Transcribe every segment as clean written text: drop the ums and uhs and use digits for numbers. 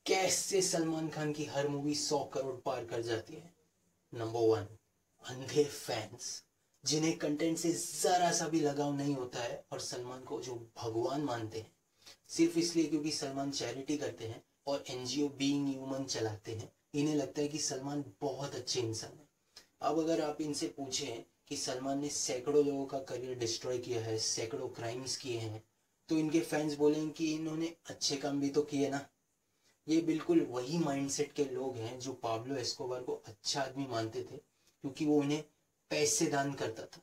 कैसे सलमान खान की हर मूवी 100 करोड़ पार कर जाती है? नंबर वन, अंधे फैंस जिन्हें कंटेंट से जरा सा भी लगाव नहीं होता है और सलमान को जो भगवान मानते हैं सिर्फ इसलिए क्योंकि सलमान चैरिटी करते हैं और एनजीओ बीइंग ह्यूमन चलाते हैं। इन्हें लगता है कि सलमान बहुत अच्छे इंसान है। अब अगर आप इनसे पूछें कि सलमान ने सैकड़ों लोगों का करियर डिस्ट्रॉय किया है, सैकड़ों क्राइम्स किए हैं, तो इनके फैंस बोलेंगे कि इन्होंने अच्छे काम भी तो किए ना। ये बिल्कुल वही माइंडसेट के लोग हैं जो पाब्लो एस्कोबार को अच्छा आदमी मानते थे क्योंकि वो उन्हें पैसे दान करता था।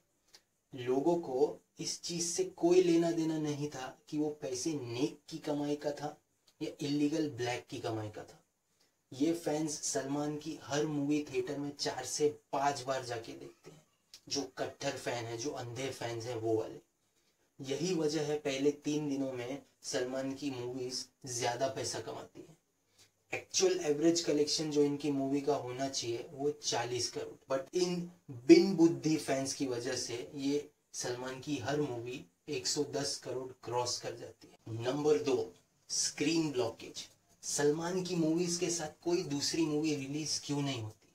लोगों को इस चीज से कोई लेना देना नहीं था कि वो पैसे नेक की कमाई का था या इलीगल ब्लैक की कमाई का था। ये फैंस सलमान की हर मूवी थिएटर में 4 से 5 बार जाके देखते हैं। जो कट्टर फैन है, जो अंधे फैंस हैं, वो वाले। यही वजह है पहले 3 दिनों में सलमान की मूवीज ज्यादा पैसा कमाती है। एक्चुअल एवरेज कलेक्शन जो इनकी मूवी का होना चाहिए वो 40 करोड़, बट इन बिन बुद्धि फैंस की वजह से ये सलमान की हर मूवी 110 करोड़ क्रॉस कर जाती है। नंबर दो, स्क्रीन ब्लॉकेज। सलमान की मूवीज के साथ कोई दूसरी मूवी रिलीज क्यों नहीं होती?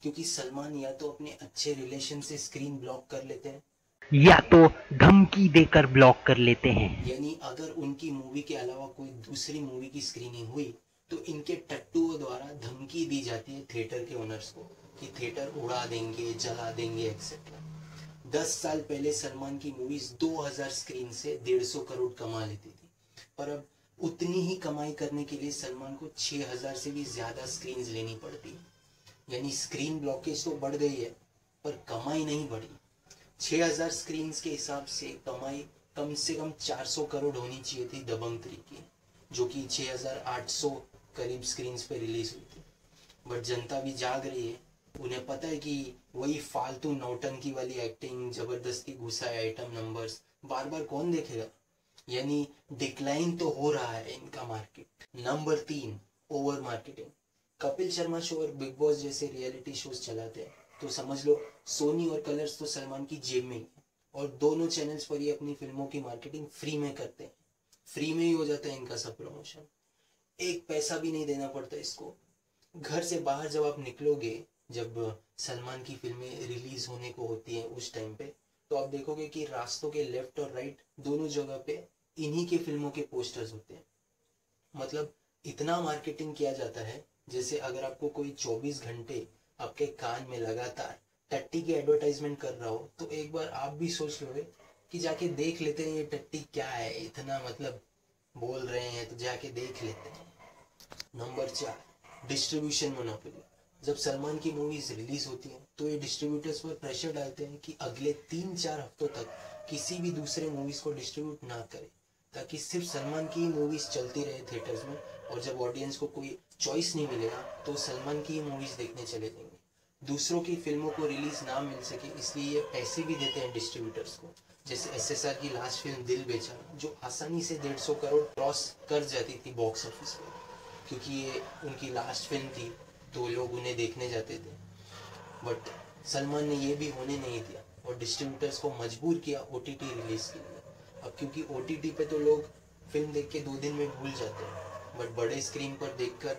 क्योंकि सलमान या तो अपने अच्छे रिलेशन से स्क्रीन ब्लॉक कर लेते हैं या तो धमकी देकर ब्लॉक कर लेते हैं। यानी अगर उनकी मूवी के अलावा कोई दूसरी मूवी की स्क्रीनिंग हुई तो इनके टट्टुओं द्वारा धमकी दी जाती है थिएटर के ओनर्स को कि थिएटर उड़ा देंगे, जला देंगे, एक्सेट्रा। 10 साल पहले सलमान की मूवीज 2000 स्क्रीन से 150 करोड़ कमा लेती थी, पर अब उतनी ही कमाई करने के लिए सलमान को 6000 से भी ज्यादा स्क्रीन लेनी पड़ती है। यानी स्क्रीन ब्लॉकेज तो बढ़ गई है पर कमाई नहीं बढ़ी। 6000 स्क्रीन के हिसाब से कमाई कम से कम 400 करोड़ होनी चाहिए थी दबंग 3 की, जो कि 6800 करीब स्क्रीन पे रिलीज हुई थी। बट जनता भी जाग रही है। उन्हें पता है कि वही फालतू नौटंकी वाली एक्टिंग, जबरदस्ती घुसाए आइटम नंबर्स बार बार कौन देखेगा। यानी डिक्लाइन तो हो रहा है इनका market. Number 3, over marketing. Kapil Sharma show और बिग बॉस जैसे रियलिटी शोज चलाते हैं तो समझ लो सोनी और कलर्स तो सलमान की जेब में ही है और दोनों चैनल्स पर ये अपनी फिल्मों की मार्केटिंग फ्री में करते हैं। फ्री में ही हो जाता है इनका सब प्रमोशन, एक पैसा भी नहीं देना पड़ता इसको। घर से बाहर जब आप निकलोगे, जब सलमान की फिल्में रिलीज होने को होती हैं उस टाइम पे, तो आप देखोगे कि रास्तों के लेफ्ट और राइट दोनों जगह पे इन्हीं के फिल्मों के पोस्टर्स होते हैं। मतलब इतना मार्केटिंग किया जाता है जैसे अगर आपको कोई 24 घंटे आपके कान में लगातार टट्टी की एडवर्टाइजमेंट कर रहा हो तो एक बार आप भी सोच लोगे कि जाके देख लेते हैं ये टट्टी क्या है, इतना मतलब बोल रहे हैं तो जाके देख लेते हैं। Number 4, distribution monopoly. जब सलमान की मूवीज रिलीज होती हैं तो ये डिस्ट्रीब्यूटर्स पर प्रेशर डालते हैं कि अगले 3-4 हफ्तों तक किसी भी दूसरे मूवीज को डिस्ट्रीब्यूट ना करें ताकि सिर्फ सलमान की ही मूवीज चलती रहे थिएटर्स में। और जब ऑडियंस को कोई चॉइस नहीं मिलेगा तो सलमान की ही मूवीज देखने चले जाएंगे। दूसरों की फिल्मों को रिलीज ना मिल सके इसलिए ये पैसे भी देते हैं डिस्ट्रीब्यूटर्स को। जैसे एसएसआर की लास्ट फिल्म दिल बेचारा जो आसानी से 150 करोड़ क्रॉस कर जाती थी बॉक्स ऑफिस पे, क्योंकि ये उनकी लास्ट फिल्म थी तो लोग उन्हें देखने जाते थे। बट सलमान ने ये भी होने नहीं दिया और डिस्ट्रीब्यूटर्स को मजबूर किया ओटीटी रिलीज के लिए। अब क्योंकि ओटीटी पे तो लोग फिल्म देख के 2 दिन में भूल जाते हैं, बट बड़े स्क्रीन पर देखकर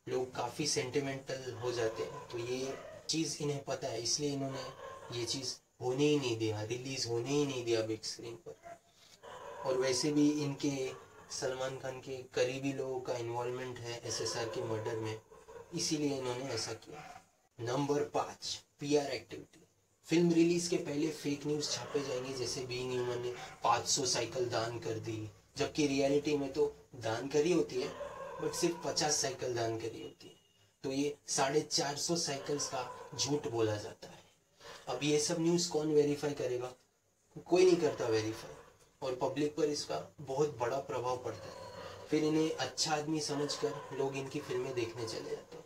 लोग काफ़ी सेंटिमेंटल हो जाते हैं। तो ये चीज़ इन्हें पता है, इसलिए इन्होंने ये चीज़ होने ही नहीं दिया, रिलीज होने ही नहीं दिया बिग स्क्रीन पर। और वैसे भी इनके सलमान खान के करीबी लोगों का इन्वॉल्वमेंट है एसएसआर के मर्डर में, इसीलिए इन्होंने ऐसा किया। Number 5, PR activity. Film release के पहले फेक न्यूज छापे जाएंगे जैसे बीइंग ह्यूमन ने 500 साइकिल दान कर दी, जबकि रियलिटी में तो दान करी होती है बट सिर्फ 50 साइकिल दान करी होती है। तो ये 450 साइकिल्स का झूठ बोला जाता है। अब ये सब न्यूज कौन वेरीफाई करेगा? कोई नहीं करता वेरीफाई और पब्लिक पर इसका बहुत बड़ा प्रभाव पड़ता है। फिर इन्हें अच्छा आदमी समझकर लोग इनकी फिल्में देखने चले जाते हैं।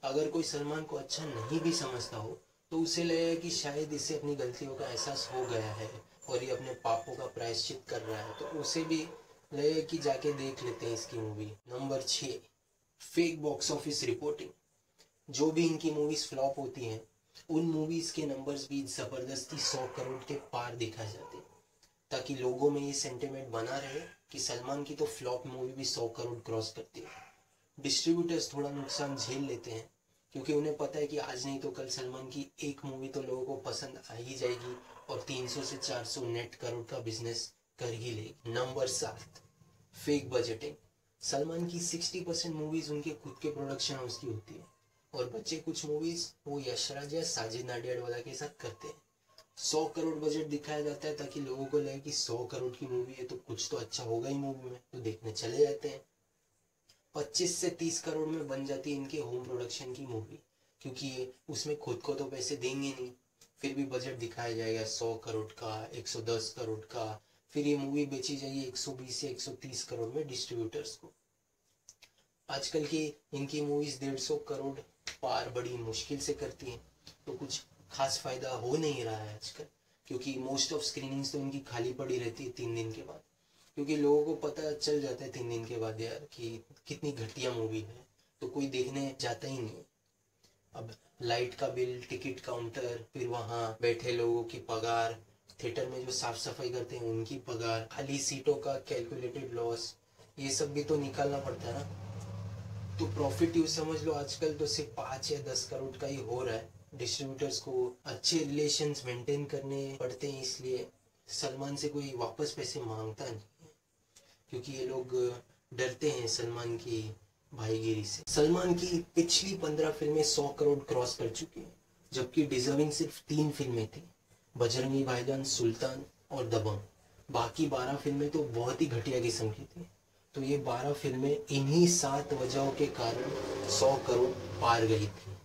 अगर कोई सलमान को अच्छा नहीं भी समझता हो तो उसे लगेगा कि शायद इसे अपनी गलतियों का एहसास हो गया है और ये अपने पापों का प्रायश्चित कर रहा है, तो उसे भी लगेगा कि जाके देख लेते हैं इसकी movie. Number 6, fake box office reporting. जो भी इनकी मूवीज फ्लॉप होती हैं उन मूवीज के नंबर्स भी जबरदस्ती 100 करोड़ के पार दिखाए जाते हैं ताकि लोगों में ये सेंटिमेंट बना रहे कि सलमान की तो फ्लॉप मूवी भी 100 करोड़ क्रॉस करती है। डिस्ट्रीब्यूटर्स थोड़ा नुकसान झेल लेते हैं, क्योंकि उन्हें पता है कि आज नहीं तो कल सलमान की एक मूवी तो लोगों को पसंद आ ही जाएगी और 300 से 400 नेट करोड़ का बिजनेस कर ही लेगी। Number 7, fake budgeting. सलमान की 60% मूवीज उनके खुद के प्रोडक्शन हाउस की होती है और बच्चे कुछ मूवीज वो यशराज या साजिद नाडियाडवाला के साथ करते हैं। 100 करोड़ बजट दिखाया जाता है ताकि लोगों को लगे कि 100 करोड़ की मूवी है तो कुछ तो अच्छा होगा ही मूवी में, तो देखने चले जाते हैं। 25 से 30 करोड़ में बन जाती है इनके होम प्रोडक्शन की मूवी, क्योंकि उसमें खुद को तो पैसे देंगे नहीं, फिर भी बजट दिखाया जाएगा 100 करोड़ का, 110 करोड़ का, फिर ये मूवी बेची जाएगी 120 या 130 करोड़ में डिस्ट्रीब्यूटर्स को। आजकल की इनकी मूवीज 150 करोड़ पार बड़ी मुश्किल से करती हैं, तो कुछ खास फायदा हो नहीं रहा है आजकल, क्योंकि मोस्ट ऑफ स्क्रीनिंग्स तो इनकी खाली पड़ी रहती है 3 दिन के बाद, क्योंकि लोगों को पता चल जाता है 3 दिन के बाद यार कि कितनी घटिया मूवी है, तो कोई देखने जाता ही नहीं। अब लाइट का बिल, टिकट काउंटर, फिर वहाँ बैठे लोगों की पगार, थिएटर में जो साफ सफाई करते हैं उनकी पगार, खाली सीटों का कैलकुलेटेड लॉस, ये सब भी तो निकालना पड़ता है ना। तो प्रॉफिट यूज समझ लो आजकल तो सिर्फ 5 या 10 करोड़ का ही हो रहा है। डिस्ट्रीब्यूटर्स को अच्छे रिलेशंस मेंटेन करने पड़ते हैं, इसलिए सलमान से कोई वापस पैसे मांगता नहीं है, क्योंकि ये लोग डरते हैं सलमान की भाईगिरी से। सलमान की पिछली 15 फिल्में 100 करोड़ क्रॉस कर चुकी हैं, जबकि डिजर्विंग सिर्फ 3 फिल्में थी, बजरंगी भाईजान, सुल्तान और दबंग। बाकी 12 फिल्में तो बहुत ही घटिया किस्म की थी। तो ये 12 फिल्में इन्हीं 7 वजहों के कारण 100 करोड़ पार गई थी।